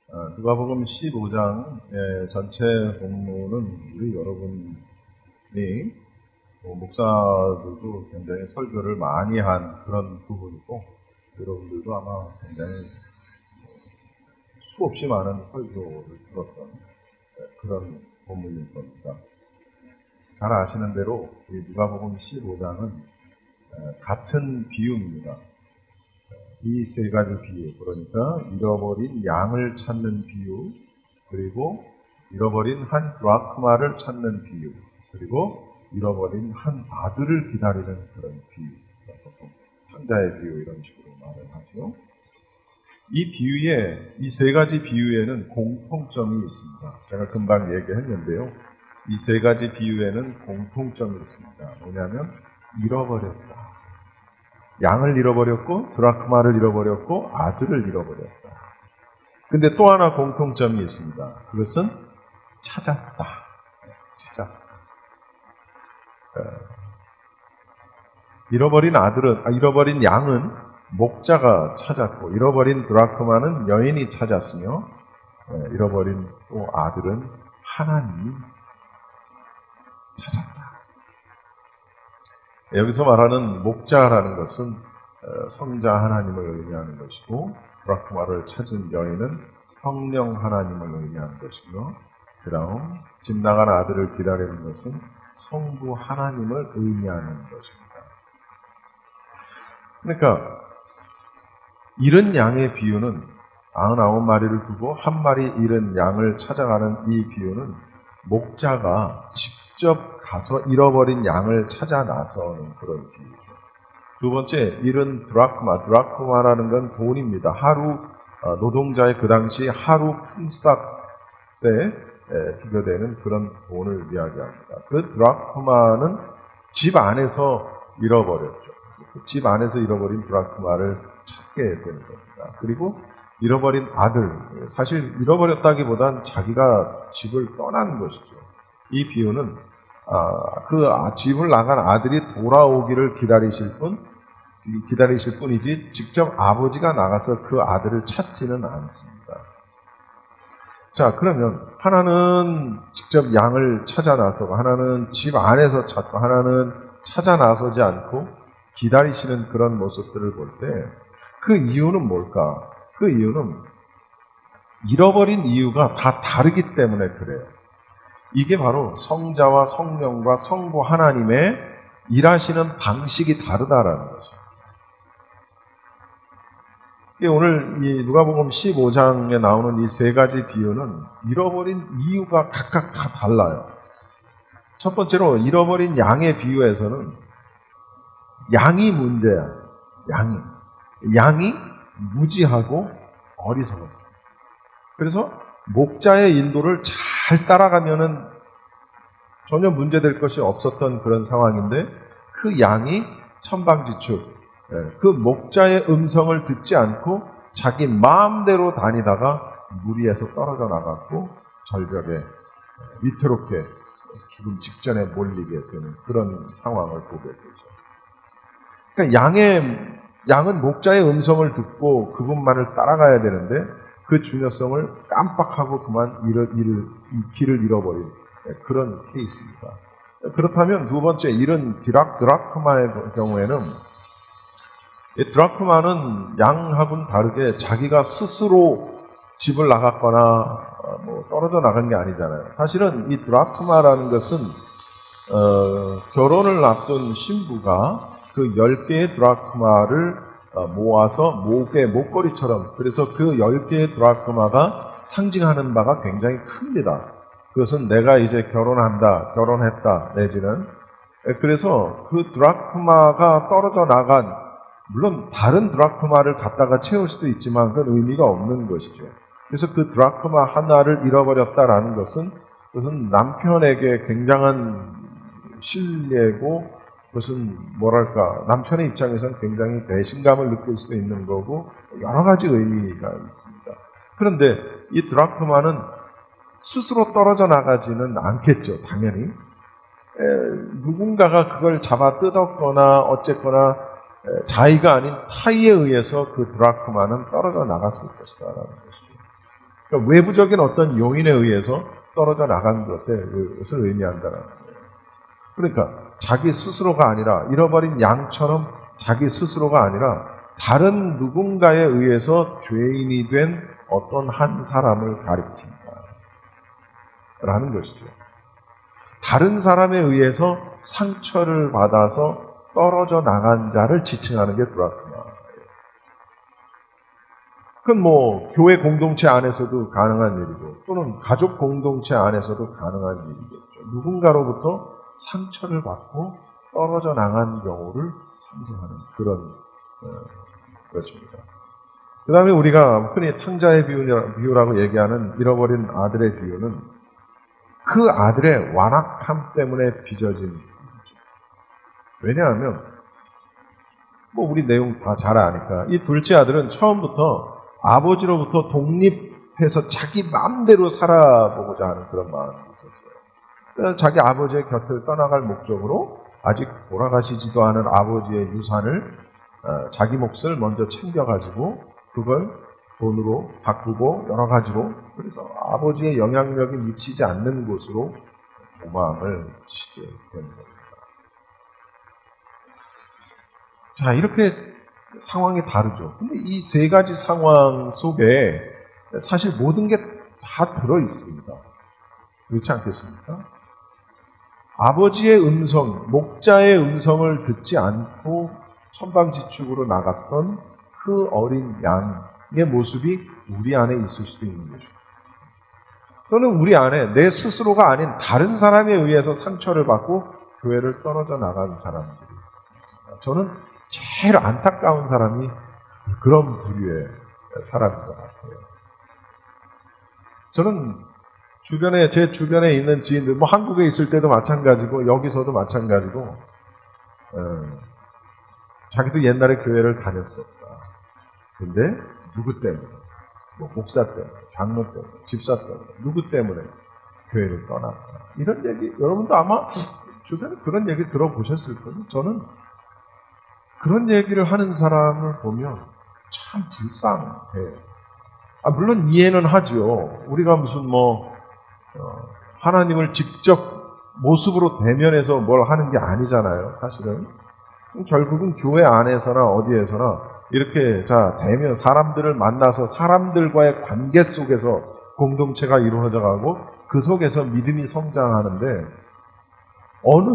누가복음 15장의 전체 본문은 우리 여러분이 목사들도 굉장히 설교를 많이 한 그런 부분이고, 여러분들도 아마 굉장히 수없이 많은 설교를 들었던 그런 본문일 겁니다. 잘 아시는 대로 이 누가복음 15장은 같은 비유입니다. 이 세 가지 비유, 그러니까 잃어버린 양을 찾는 비유, 그리고 잃어버린 한 드라크마를 찾는 비유, 그리고 잃어버린 한 아들을 기다리는 그런 비유, 보통 상자의 비유 이런 식으로 말을 하죠. 이 비유에, 이 세 가지 비유에는 공통점이 있습니다. 제가 금방 얘기했는데요. 이 세 가지 비유에는 공통점이 있습니다. 뭐냐면 잃어버렸다. 양을 잃어버렸고, 드라크마를 잃어버렸고, 아들을 잃어버렸다. 근데 또 하나 공통점이 있습니다. 그것은 찾았다. 잃어버린 양은 목자가 찾았고, 잃어버린 드라크마는 여인이 찾았으며, 잃어버린 또 아들은 하나님이 찾았다. 여기서 말하는 목자라는 것은 성자 하나님을 의미하는 것이고, 드라크마를 찾은 여인은 성령 하나님을 의미하는 것이며, 그 다음 집 나간 아들을 기다리는 것은 성부 하나님을 의미하는 것입니다. 그러니까 잃은 양의 비유는 99마리를 두고 한 마리 잃은 양을 찾아가는 이 비유는 목자가 직접 가서 잃어버린 양을 찾아 나서는 그런 비유죠. 두 번째, 잃은 드라크마라는 건 돈입니다. 하루 노동자의 그 당시 하루 품삯에 비교되는 그런 돈을 이야기합니다. 그 드라크마는 집 안에서 잃어버렸죠. 집 안에서 잃어버린 드라크마를 찾게 되는 겁니다. 그리고 잃어버린 아들, 사실 잃어버렸다기보단 자기가 집을 떠난 것이죠. 이 비유는 그 집을 나간 아들이 돌아오기를 기다리실 뿐이지 직접 아버지가 나가서 그 아들을 찾지는 않습니다. 자, 그러면 하나는 직접 양을 찾아 나서고, 하나는 집 안에서 찾고, 하나는 찾아 나서지 않고 기다리시는 그런 모습들을 볼 때 그 이유는 뭘까? 그 이유는 잃어버린 이유가 다 다르기 때문에 그래요. 이게 바로 성자와 성령과 성부 하나님의 일하시는 방식이 다르다라는 거죠. 오늘 이 누가복음 15장에 나오는 이 세 가지 비유는 잃어버린 이유가 각각 다 달라요. 첫 번째로 잃어버린 양의 비유에서는 양이 문제야. 양이 무지하고 어리석었어요. 그래서 목자의 인도를 잘 따라가면은 전혀 문제될 것이 없었던 그런 상황인데, 그 양이 천방지축, 그 목자의 음성을 듣지 않고 자기 마음대로 다니다가 무리에서 떨어져 나갔고 절벽에 위태롭게 죽음 직전에 몰리게 되는 그런 상황을 보게 되죠. 그러니까 양은 목자의 음성을 듣고 그분만을 따라가야 되는데 그 중요성을 깜빡하고 그만 길을 잃어버린 그런 케이스입니다. 그렇다면 두 번째, 이런 드라크마의 경우에는, 드라크마는 양하고는 다르게 자기가 스스로 집을 나갔거나 떨어져 나간 게 아니잖아요. 사실은 이 드라크마라는 것은 결혼을 앞둔 신부가 그 10개의 드라크마를 모아서 목걸이처럼, 그래서 그 10개의 드라크마가 상징하는 바가 굉장히 큽니다. 그것은 내가 이제 결혼했다, 내지는. 그래서 그 드라크마가 떨어져 나간, 물론 다른 드라크마를 갖다가 채울 수도 있지만 그건 의미가 없는 것이죠. 그래서 그 드라크마 하나를 잃어버렸다라는 것은 그것은 남편에게 굉장한 신뢰고, 그것은 남편의 입장에서는 굉장히 배신감을 느낄 수도 있는 거고 여러 가지 의미가 있습니다. 그런데 이 드라크마는 스스로 떨어져 나가지는 않겠죠, 당연히. 누군가가 그걸 잡아 뜯었거나 어쨌거나 자의가 아닌 타의에 의해서 그 드라크마는 떨어져 나갔을 것이다라는 것이죠. 그러니까 외부적인 어떤 요인에 의해서 떨어져 나간 것을 의미한다는 거예요. 그러니까 자기 스스로가 아니라, 잃어버린 양처럼 자기 스스로가 아니라 다른 누군가에 의해서 죄인이 된 어떤 한 사람을 가리킨다 라는 것이죠. 다른 사람에 의해서 상처를 받아서 떨어져 나간 자를 지칭하는 게 드라크마. 그건 뭐 교회 공동체 안에서도 가능한 일이고, 또는 가족 공동체 안에서도 가능한 일이겠죠. 누군가로부터 상처를 받고 떨어져 나간 경우를 상징하는 그런 것입니다. 그 다음에 우리가 흔히 탕자의 비유라고 얘기하는 잃어버린 아들의 비유는 그 아들의 완악함 때문에 빚어진 비유죠. 왜냐하면 뭐 우리 내용 다 잘 아니까 이 둘째 아들은 처음부터 아버지로부터 독립해서 자기 마음대로 살아보고자 하는 그런 마음이 있었어요. 그래서 자기 아버지의 곁을 떠나갈 목적으로 아직 돌아가시지도 않은 아버지의 유산을 자기 몫을 먼저 챙겨가지고 그걸 돈으로 바꾸고 여러 가지로, 그래서 아버지의 영향력이 미치지 않는 곳으로 도망을 치게 된 겁니다. 자, 이렇게 상황이 다르죠. 근데 이 세 가지 상황 속에 사실 모든 게 다 들어 있습니다. 그렇지 않겠습니까? 아버지의 음성, 목자의 음성을 듣지 않고 천방지축으로 나갔던 그 어린 양의 모습이 우리 안에 있을 수도 있는 거죠. 또는 우리 안에 내 스스로가 아닌 다른 사람에 의해서 상처를 받고 교회를 떨어져 나간 사람들이 있습니다. 저는 제일 안타까운 사람이 그런 부류의 사람인 것 같아요. 저는 제 주변에 있는 지인들, 뭐 한국에 있을 때도 마찬가지고 여기서도 마찬가지고, 자기도 옛날에 교회를 다녔었다. 근데 누구 때문에, 뭐 목사 때문에, 장로 때문에, 집사 때문에, 누구 때문에 교회를 떠났다. 이런 얘기, 여러분도 아마 주변에 그런 얘기 들어보셨을 거예요. 저는 그런 얘기를 하는 사람을 보면 참 불쌍해요. 물론 이해는 하죠. 우리가 무슨 하나님을 직접 모습으로 대면해서 뭘 하는 게 아니잖아요, 사실은. 결국은 교회 안에서나 어디에서나 이렇게 대면 사람들을 만나서 사람들과의 관계 속에서 공동체가 이루어져 가고 그 속에서 믿음이 성장하는데, 어느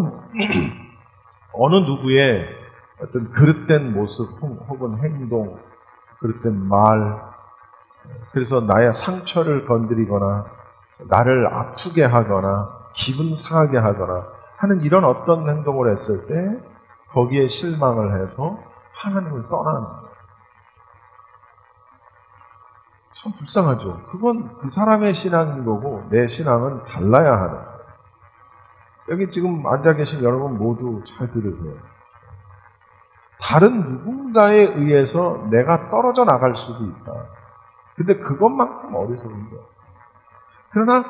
누구의 어떤 그릇된 모습 혹은 행동, 그릇된 말, 그래서 나의 상처를 건드리거나 나를 아프게 하거나 기분 상하게 하거나 하는 이런 어떤 행동을 했을 때 거기에 실망을 해서 하나님을 떠나는 거예요. 참 불쌍하죠. 그건 그 사람의 신앙인 거고 내 신앙은 달라야 하는 거예요. 여기 지금 앉아 계신 여러분 모두 잘 들으세요. 다른 누군가에 의해서 내가 떨어져 나갈 수도 있다. 근데 그것만큼 어리석은 거예요. 그러나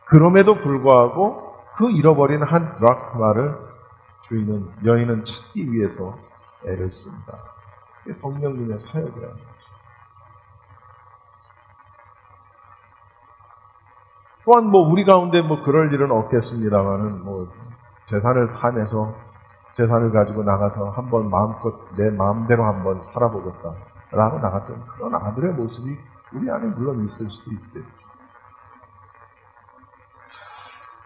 그럼에도 불구하고 그 잃어버린 한 드라크마를 여인은 찾기 위해서 애를 씁니다. 그게 성령님의 사역이라는 거죠. 또한 우리 가운데 그럴 일은 없겠습니다만은 재산을 타내서 재산을 가지고 나가서 한번 마음껏 내 마음대로 한번 살아보겠다라고 나갔던 그런 아들의 모습이 우리 안에 물론 있을 수도 있겠죠.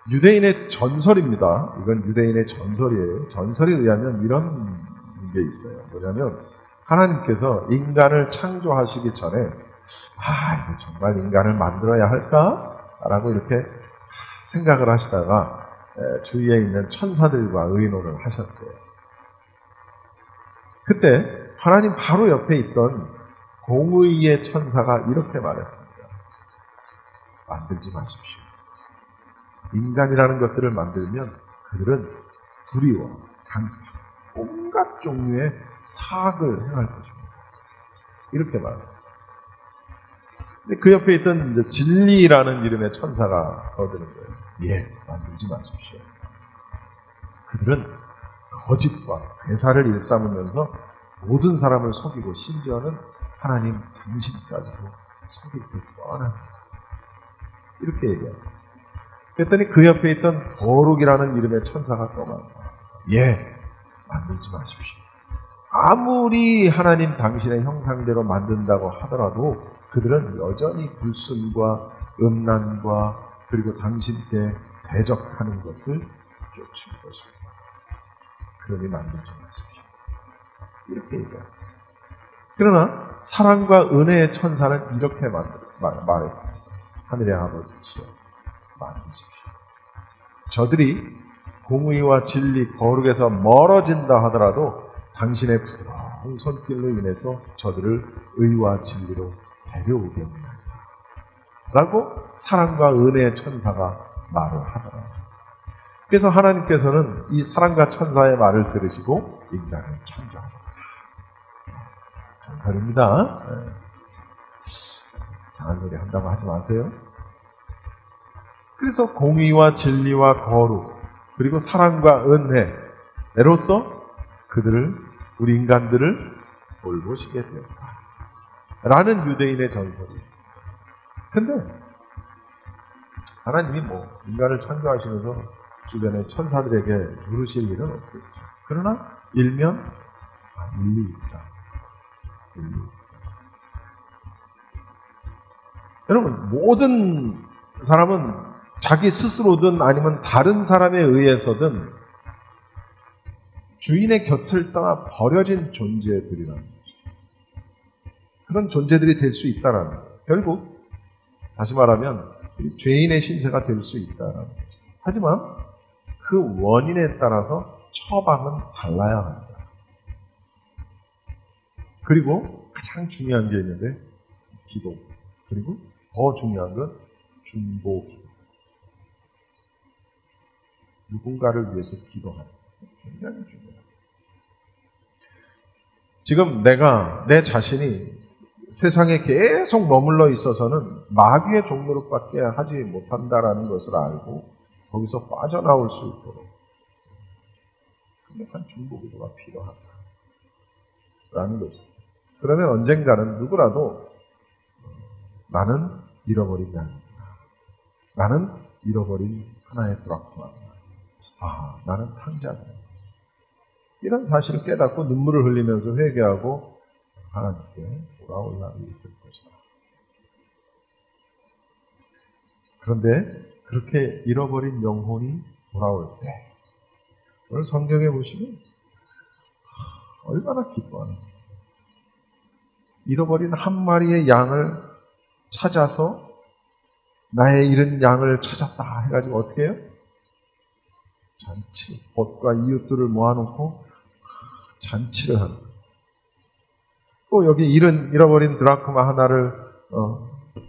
유대인의 전설입니다. 이건 유대인의 전설이에요. 전설에 의하면 이런 게 있어요. 뭐냐면 하나님께서 인간을 창조하시기 전에 이거 정말 인간을 만들어야 할까? 라고 이렇게 생각을 하시다가 주위에 있는 천사들과 의논을 하셨대요. 그때 하나님 바로 옆에 있던 공의의 천사가 이렇게 말했습니다. 만들지 마십시오. 인간이라는 것들을 만들면 그들은 불의와 강파, 온갖 종류의 사악을 행할 것입니다. 이렇게 말합니다. 근데 그 옆에 있던 진리라는 이름의 천사가 거드는 거예요. 만들지 마십시오. 그들은 거짓과 배사를 일삼으면서 모든 사람을 속이고 심지어는 하나님 당신까지도 속이고 뻔합니다. 이렇게 얘기해요. 그랬더니 그 옆에 있던 거룩이라는 이름의 천사가 떠나요. 예, 만들지 마십시오. 아무리 하나님 당신의 형상대로 만든다고 하더라도 그들은 여전히 불순과 음란과 그리고 당신께 대적하는 것을 쫓을 것입니다. 그러니 만들지 마십시오. 이렇게 얘기해요. 그러나 사랑과 은혜의 천사는 이렇게 말했습니다. 하늘의 아버지시여, 만드십시오. 저들이 공의와 진리, 거룩에서 멀어진다 하더라도 당신의 부드러운 손길로 인해서 저들을 의와 진리로 데려오게 합니다. 라고 사랑과 은혜의 천사가 말을 하더라고요. 그래서 하나님께서는 이 사랑과 천사의 말을 들으시고 인간을 창조하셨다. 전설입니다. 이상한 소리 한다고 하지 마세요. 그래서 공의와 진리와 거룩 그리고 사랑과 은혜로서 그들을, 우리 인간들을 돌보시게 되었다 라는 유대인의 전설이 있습니다. 근데 하나님이 인간을 창조하시면서 주변의 천사들에게 물으실 일은 없겠죠. 그러나 일면 일리 있다. 여러분, 모든 사람은 자기 스스로든 아니면 다른 사람에 의해서든 주인의 곁을 떠나 버려진 존재들이라는 거죠. 그런 존재들이 될 수 있다라는 거예요. 결국 다시 말하면 죄인의 신세가 될 수 있다라는 거죠. 하지만 그 원인에 따라서 처방은 달라야 합니다. 그리고 가장 중요한 게 있는데 기도, 그리고 더 중요한 건 중보기도. 누군가를 위해서 기도하는 것. 굉장히 중요합니다. 지금 내 자신이 세상에 계속 머물러 있어서는 마귀의 종노릇밖에 하지 못한다라는 것을 알고 거기서 빠져나올 수 있도록 강력한 중보기도가 필요하다라는 거죠. 그러면 언젠가는 누구라도 나는 잃어버린 양이구나. 나는 잃어버린 하나의 드라크마구나. 나는 탕자구나. 이런 사실을 깨닫고 눈물을 흘리면서 회개하고 하나님께 돌아올 날이 있을 것이다. 그런데 그렇게 잃어버린 영혼이 돌아올 때 오늘 성경에 보시면 얼마나 기뻐하는 거예요. 잃어버린 한 마리의 양을 찾아서 나의 잃은 양을 찾았다 해가지고 어떻게 해요? 잔치, 벗과 이웃들을 모아놓고 잔치를 하는 거예요. 또 여기 잃어버린 드라크마 하나를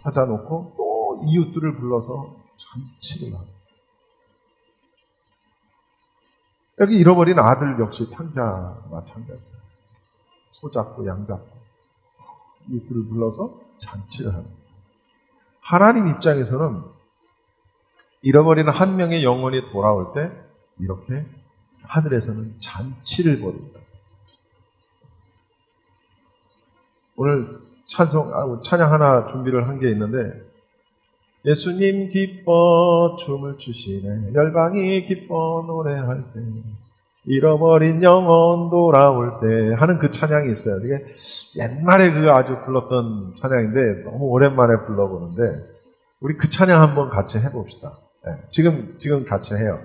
찾아놓고 또 이웃들을 불러서 잔치를 하는 거예요. 여기 잃어버린 아들 역시 탕자 마찬가지예요. 소 잡고 양 잡고 이웃들을 불러서 잔치를 하는 거예요. 하나님 입장에서는 잃어버린 한 명의 영혼이 돌아올 때 이렇게 하늘에서는 잔치를 벌인다. 오늘 찬양 하나 준비를 한 게 있는데 예수님 기뻐 춤을 추시네 열방이 기뻐 노래할 때 잃어버린 영혼 돌아올 때 하는 그 찬양이 있어요. 이게 옛날에 아주 불렀던 찬양인데 너무 오랜만에 불러보는데 우리 그 찬양 한번 같이 해봅시다. 네, 지금 같이 해요.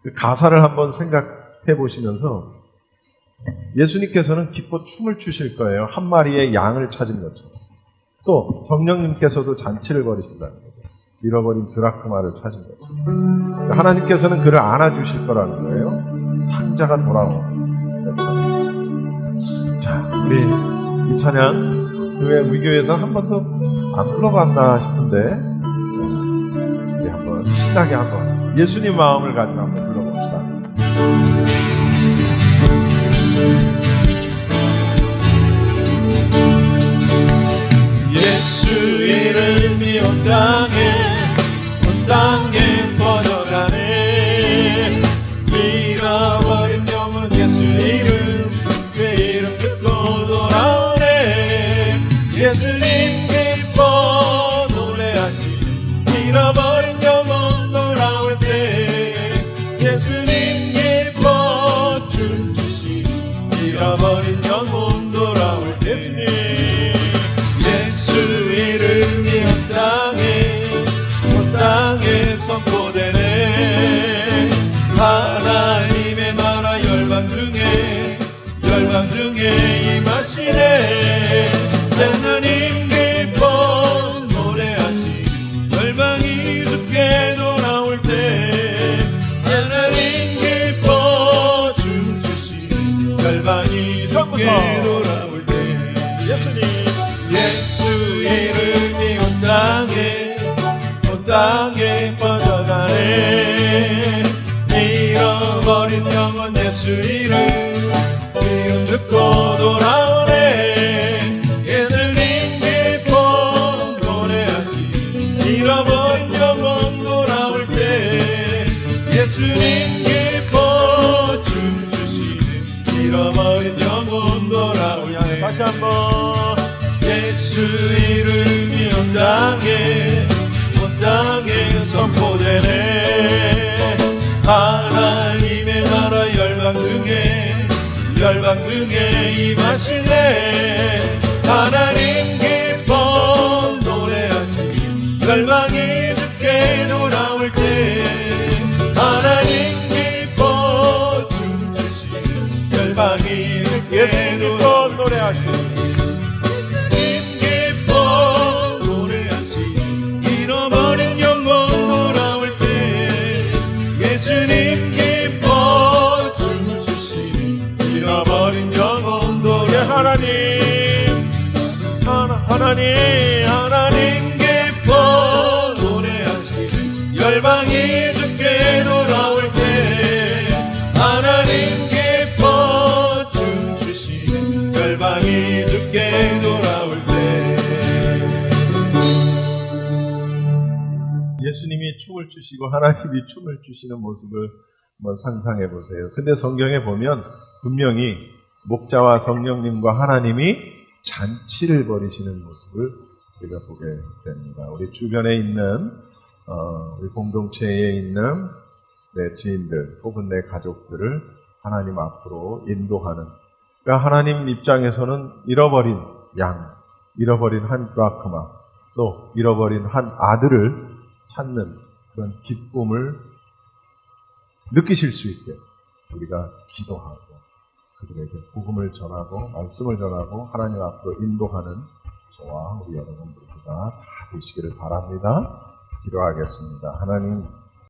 그 가사를 한번 생각해 보시면서 예수님께서는 기뻐 춤을 추실 거예요. 한 마리의 양을 찾은 것처럼. 또 성령님께서도 잔치를 벌이신다는 거죠. 잃어버린 드라크마를 찾은 것처럼. 하나님께서는 그를 안아주실 거라는 거예요. 탕자가 돌아오는 찬양. 자, 우리 이 찬양 왜 우리 교회에서 한 번도 안 불러봤나 싶은데 우리 한번 신나게 한번 예수님 마음을 가지고 한번 불러봅시다. 예수 이름이 온 땅에 퍼져가네. 잃어버린 영혼 예수 이름 그 이름 듣고 돌아오네. 예수님 기뻐 노래하시 잃어버린 영혼 돌아올 때니 예수 이름이 온 땅에 선포되네. 하나님의 나라 열방 중에 임하시네. 하나님 기뻐 노래하시 열방이 주께 돌아올 때 하나님 기뻐 춤추시 열방이 주께 돌아올 때 예수 이름이 온 땅에 퍼져가네. 잃어버린 영혼 예수 이름 듣고 돌아오네. 예수님 기뻐 노래하시 잃어버린 영혼 돌아올 때 예수님 기뻐 춤추시네. 잃어버린 영혼 돌아올 때 다시 한번 예수 이름이 온 땅에 선포되네. 하나님의 나라 열방 중에 임하시네. 하나님 기뻐 노래하시 열방이 주께 돌아올 때 하나님 기뻐 춤추시 열방이 주께 돌아올 노래하시 기뻐 노래하시 잃어버린 영혼 돌아올 때 예수님 기뻐 춤추시 잃어버린 영혼 돌아올 하나님 기뻐 노래하시 열방이 주께 돌아올 때 하나님 기뻐 춤추시 열방이 주께 돌아올 때 예수님이 춤을 추시고 하나님이 춤을 추시는 모습을 한번 상상해 보세요. 근데 성경에 보면 분명히 목자와 성령님과 하나님이 잔치를 벌이시는 모습을 우리가 보게 됩니다. 우리 주변에 있는 우리 공동체에 있는 내 지인들 혹은 내 가족들을 하나님 앞으로 인도하는, 그러니까 하나님 입장에서는 잃어버린 양, 잃어버린 한 드라크마, 또 잃어버린 한 아들을 찾는 그런 기쁨을 느끼실 수 있게 우리가 기도하고 그들에게 복음을 전하고 말씀을 전하고 하나님 앞으로 인도하는 저와 우리 여러분 모두가 다 되시기를 바랍니다. 기도하겠습니다. 하나님,